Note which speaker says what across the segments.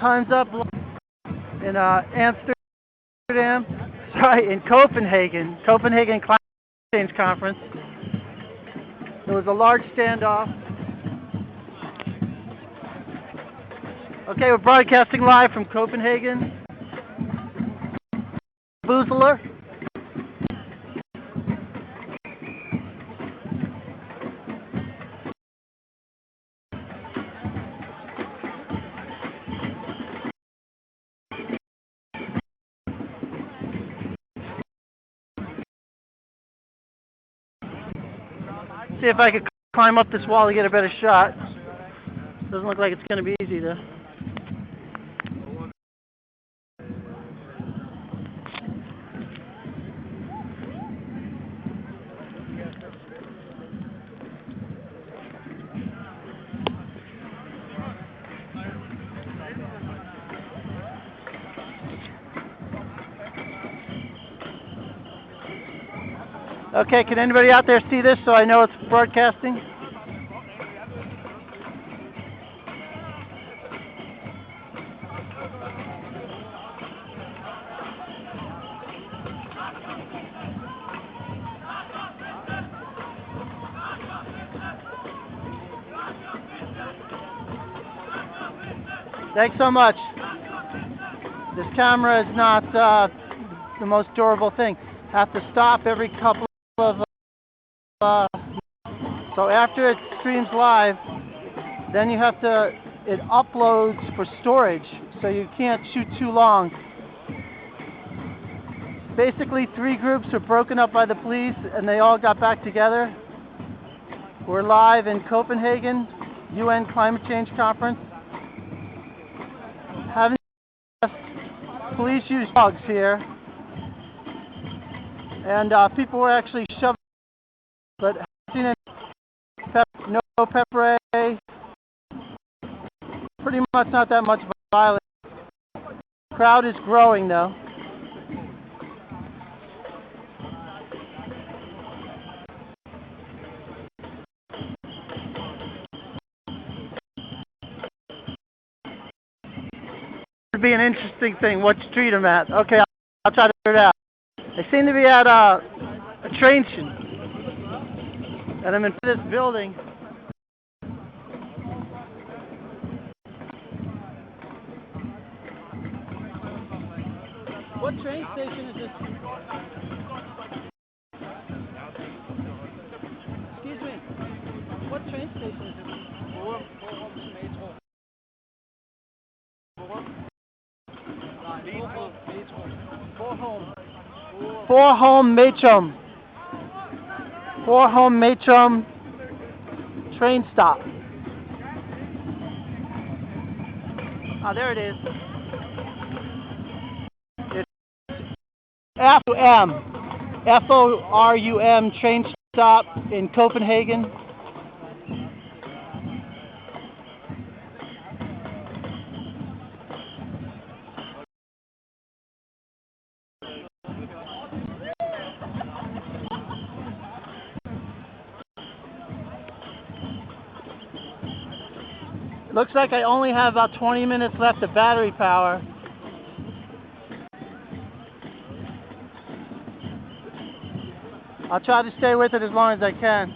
Speaker 1: Time's Up in in Copenhagen Climate Change Conference. There was a large standoff. Okay, we're broadcasting live from Copenhagen. Boozler. See if I could climb up this wall to get a better shot. Doesn't look like it's going to be easy though. Okay, can anybody out there see this so I know it's broadcasting? Thanks so much. This camera is not the most durable thing. Have to stop every couple of so after it streams live, then you have to, it uploads for storage, so you can't shoot too long. Basically 3 groups were broken up by the police and they all got back together. We're live in Copenhagen, UN Climate Change Conference. Having police use dogs here. And people were actually shoved, but no pepper spray. Pretty much not that much violence. Crowd is growing though. It'd be an interesting thing. What street I'm at? Okay, I'll try to figure it out. I seem to be at a train station, and I'm in this building. What train station is this? Excuse me. What train station is this? Bornholm Matrum train stop. Ah, there it is. It's FORUM train stop in Copenhagen. Looks like I only have about 20 minutes left of battery power. I'll try to stay with it as long as I can.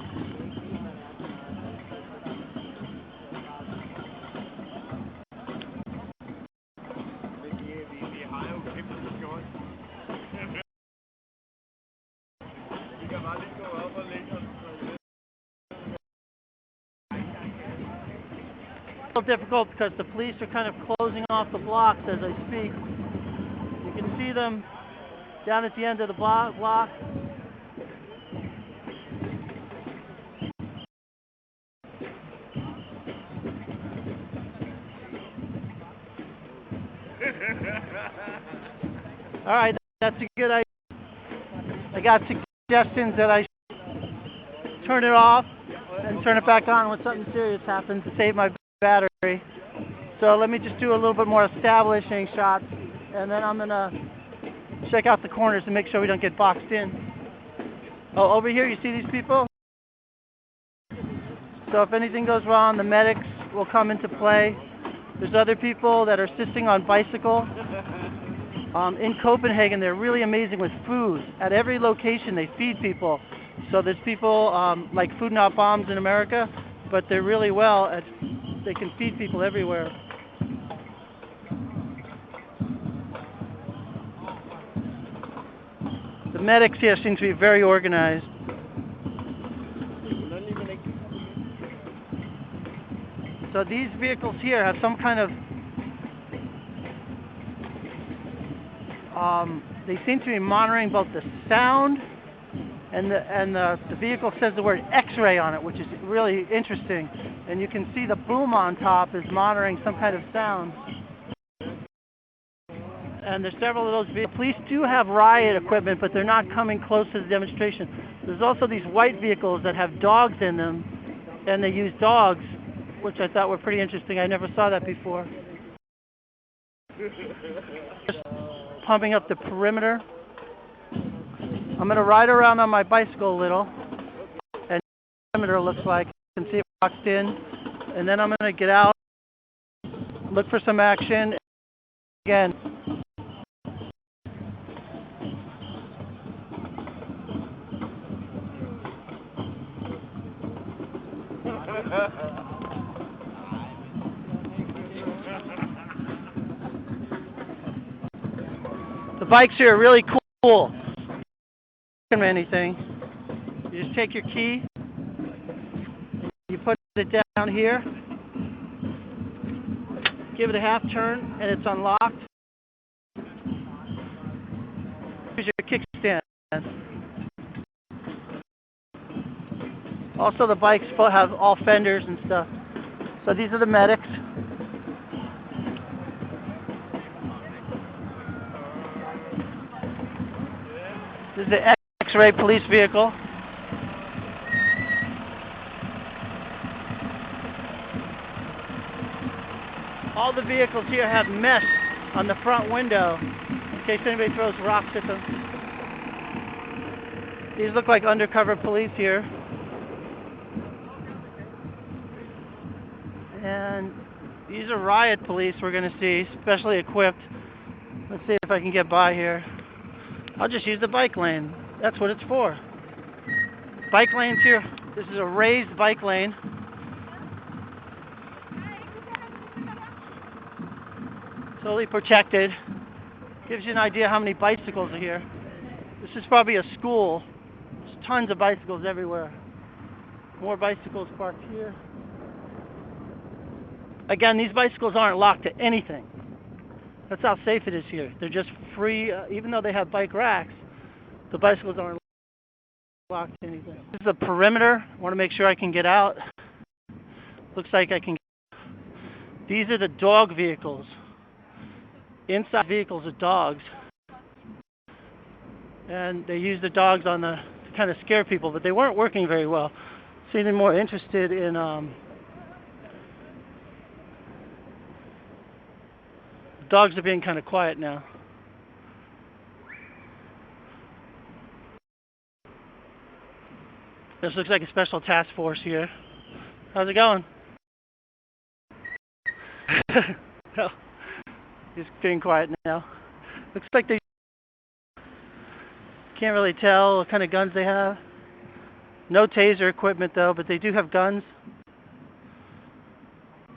Speaker 1: Difficult because the police are kind of closing off the blocks as I speak. You can see them down at the end of the block. All right, that's a good idea. I got suggestions that I turn it off and turn it back on when something serious happens to save my battery. So let me just do a little bit more establishing shots, and then I'm gonna check out the corners to make sure we don't get boxed in. Oh, over here you see these people? So if anything goes wrong, the medics will come into play. There's other people that are assisting on bicycle. In Copenhagen, they're really amazing with food. At every location, they feed people. So there's people like Food Not Bombs in America, but they're really well at, they can feed people everywhere. The medics here seem to be very organized. So these vehicles here have some kind of, they seem to be monitoring both the sound and the vehicle says the word X-ray on it, which is really interesting. And you can see the boom on top is monitoring some kind of sound. And there's several of those vehicles. Police do have riot equipment, but they're not coming close to the demonstration. There's also these white vehicles that have dogs in them, and they use dogs, which I thought were pretty interesting. I never saw that before. Just pumping up the perimeter. I'm going to ride around on my bicycle a little, and the perimeter looks like. You can see it boxed in. And then I'm going to get out, look for some action. Again. The bikes here are really cool. Anything. You just take your key, you put it down here, give it a half turn, and it's unlocked. Here's your kickstand. Also, the bikes have all fenders and stuff. So these are the medics. This is the X-ray police vehicle. All the vehicles here have mesh on the front window in case anybody throws rocks at them. These look like undercover police here. And these are riot police we're going to see, specially equipped. Let's see if I can get by here. I'll just use the bike lane. That's what it's for. Bike lanes here. This is a raised bike lane. Totally protected. Gives you an idea how many bicycles are here. This is probably a school. There's tons of bicycles everywhere. More bicycles parked here. Again, these bicycles aren't locked to anything. That's how safe it is here. They're just free, even though they have bike racks, the bicycles aren't locked to anything. This is the perimeter. I want to make sure I can get out. Looks like I can. These are the dog vehicles. Inside vehicles are dogs. And they use the dogs on to kind of scare people, but they weren't working very well. Seeming more interested in dogs are being kind of quiet now. This looks like a special task force here. How's it going? No, he's being quiet now. Looks like they can't really tell what kind of guns they have. No taser equipment though, but they do have guns.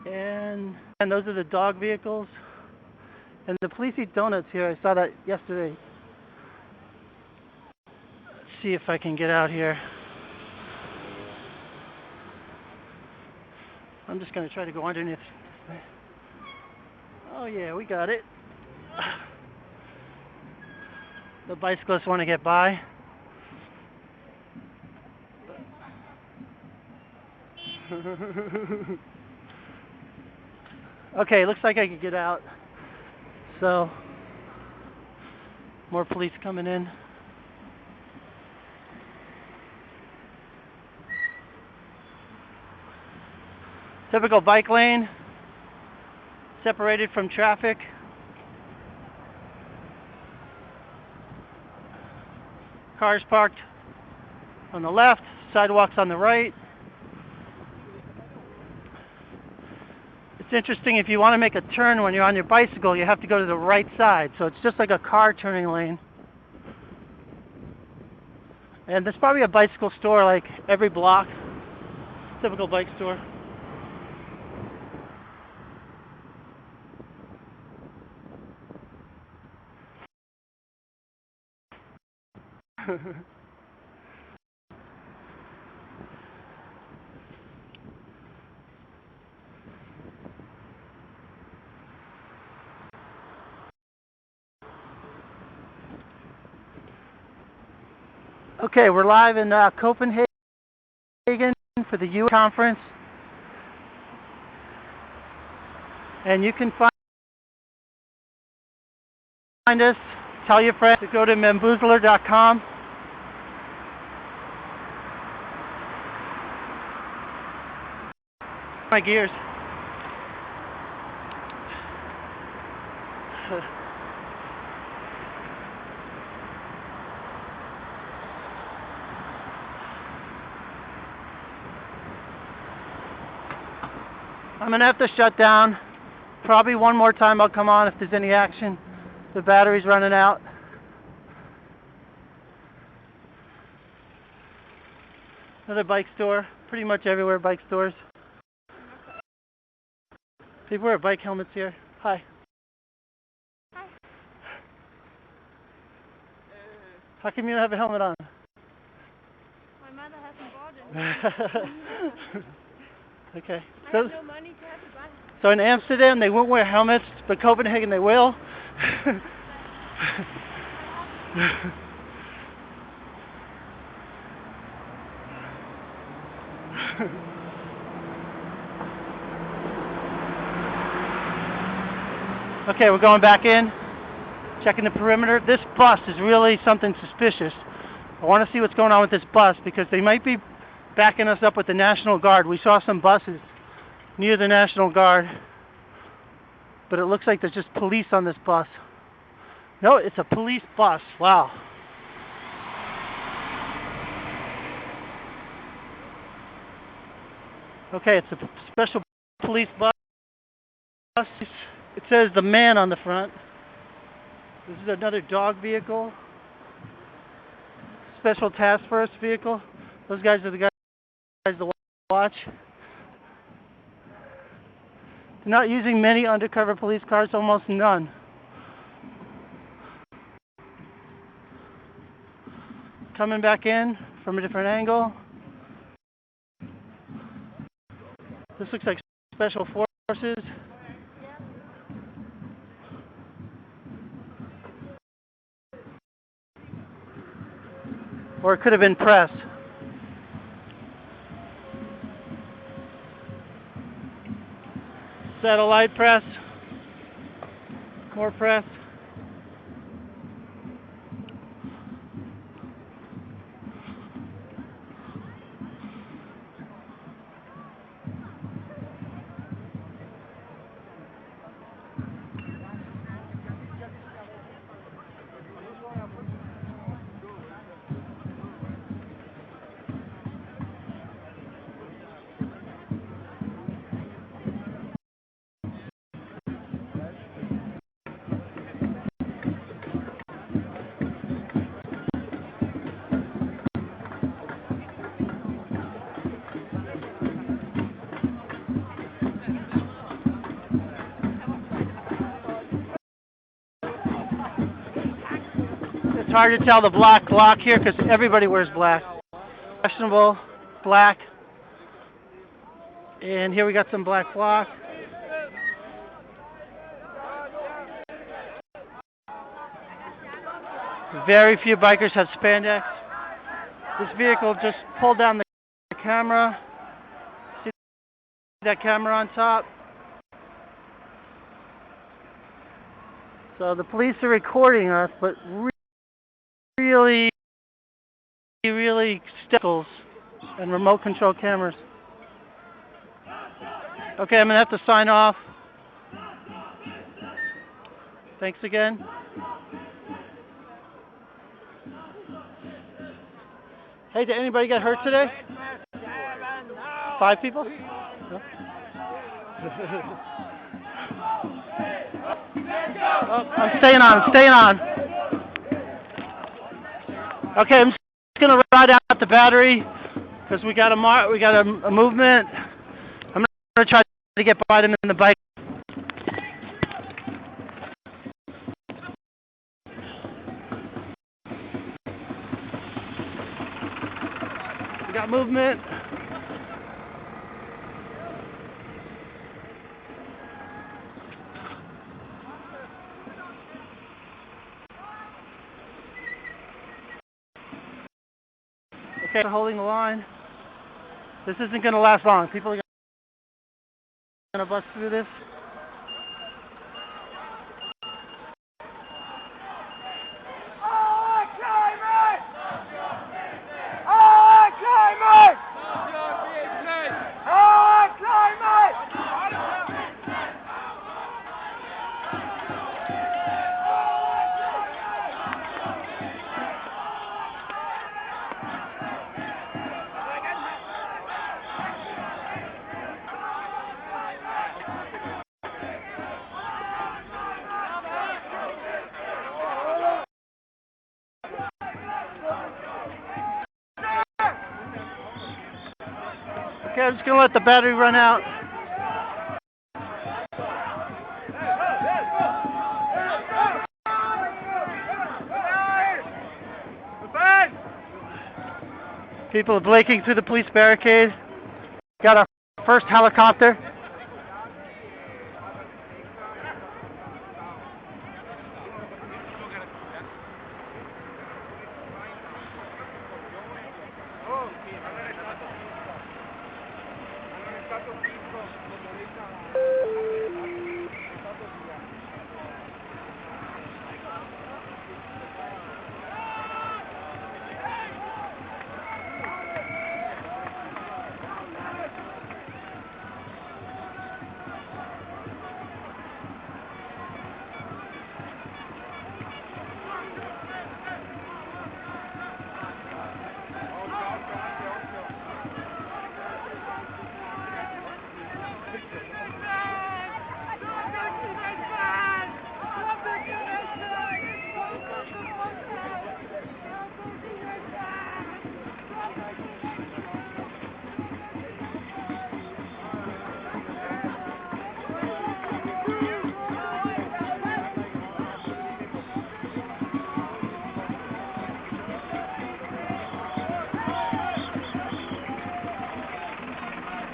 Speaker 1: And those are the dog vehicles. And the police eat donuts here. I saw that yesterday. Let's see if I can get out here. I'm just going to try to go underneath. Oh yeah, we got it. The bicyclists want to get by. Okay, looks like I could get out. So, more police coming in. Typical bike lane, separated from traffic. Cars parked on the left, sidewalks on the right. It's It's interesting, if you want to make a turn when you're on your bicycle, you have to go to the right side. So it's just like a car turning lane. And there's probably a bicycle store like every block. Typical bike store. Okay, we're live in Copenhagen for the U conference, and you can find us. Tell your friends to go to memboozler.com. My gears. I'm going to have to shut down. Probably one more time I'll come on if there's any action. The battery's running out. Another bike store. Pretty much everywhere bike stores. People wear bike helmets here. Hi.
Speaker 2: Hi.
Speaker 1: How come you don't have a helmet on?
Speaker 2: My mother hasn't bought it.
Speaker 1: Okay.
Speaker 2: I have no money to have to buy it.
Speaker 1: So in Amsterdam they won't wear helmets, but Copenhagen they will. Okay, we're going back in, checking the perimeter. This bus is really something suspicious. I want to see what's going on with this bus because they might be backing us up with the National Guard. We saw some buses near the National Guard, but it looks like there's just police on this bus. No, it's a police bus. Wow. Okay, it's a special police bus. It says the man on the front. This is another dog vehicle. Special task force vehicle. Those guys are the guys to watch. They're not using many undercover police cars, almost none. Coming back in from a different angle. This looks like special forces. Or it could have been press. Satellite press. More press. It's hard to tell the black block here because everybody wears black. Fashionable, black. And here we got some black block. Very few bikers have spandex. This vehicle just pulled down the camera. See that camera on top? So the police are recording us, but really stickles and remote control cameras. Okay, I'm gonna have to sign off. Thanks again. Hey, did anybody get hurt today? 5 people? No? Oh, I'm staying on. Okay, I'm just gonna ride out the battery because we got a movement. I'm gonna try to get by them in the bike. We got movement. Okay, holding the line. This isn't going to last long. People are going to bust through this. Okay, I'm just going to let the battery run out. People are breaking through the police barricade. Got our first helicopter.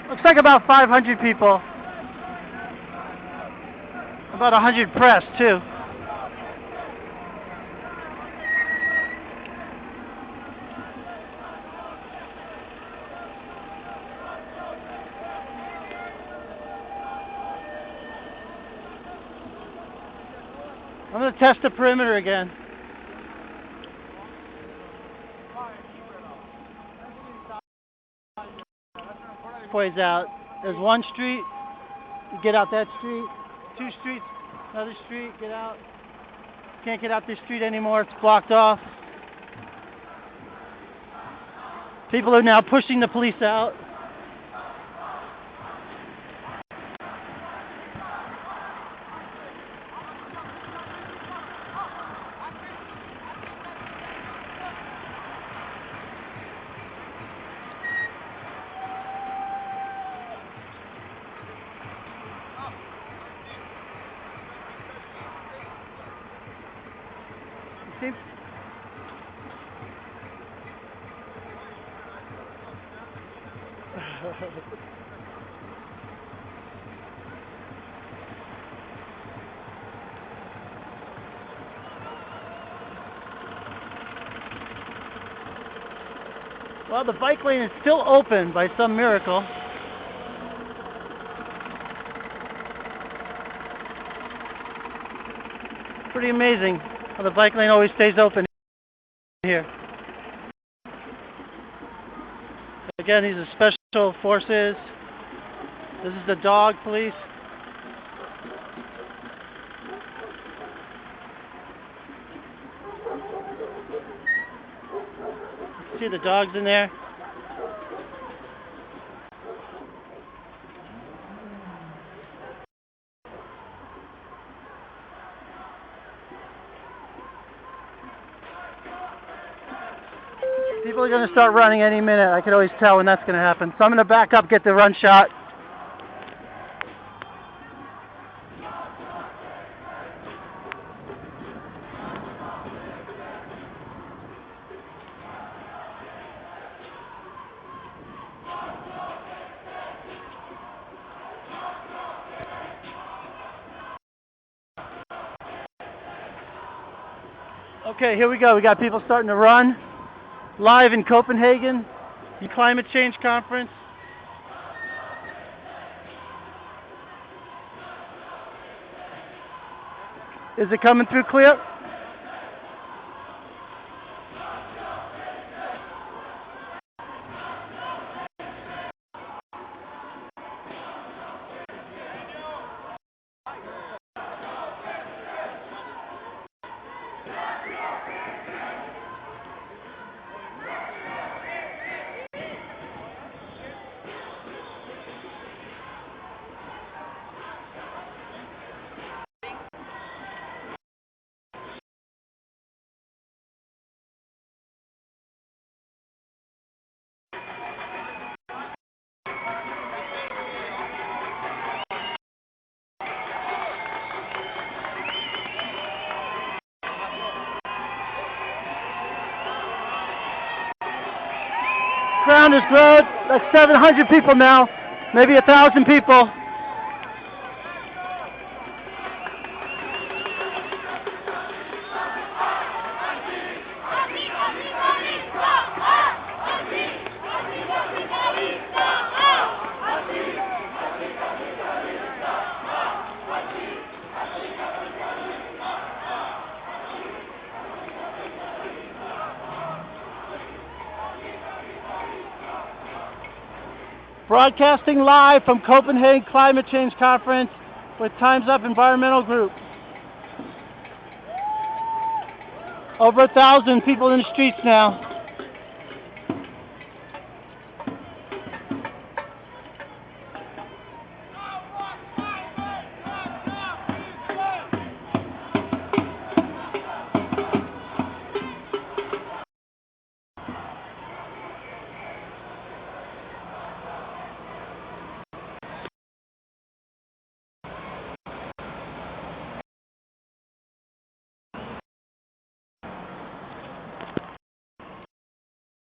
Speaker 1: Looks like about 500 people. About 100 press, too. I'm going to test the perimeter again. Poise out. There's one street. You get out that street. 2 streets. Another street. Get out. Can't get out this street anymore. It's blocked off. People are now pushing the police out. Well, the bike lane is still open by some miracle. Pretty amazing how the bike lane always stays open here. Again, these are special forces. This is the dog police. See the dogs in there? People are going to start running any minute. I can always tell when that's going to happen. So I'm going to back up, get the run shot. Okay, here we go. We got people starting to run. Live in Copenhagen, the Climate Change Conference. Is it coming through clear? Crowd has grown, like 700 people now, maybe 1,000 people. Broadcasting live from Copenhagen Climate Change Conference with Time's Up Environmental Group. Over 1,000 people in the streets now.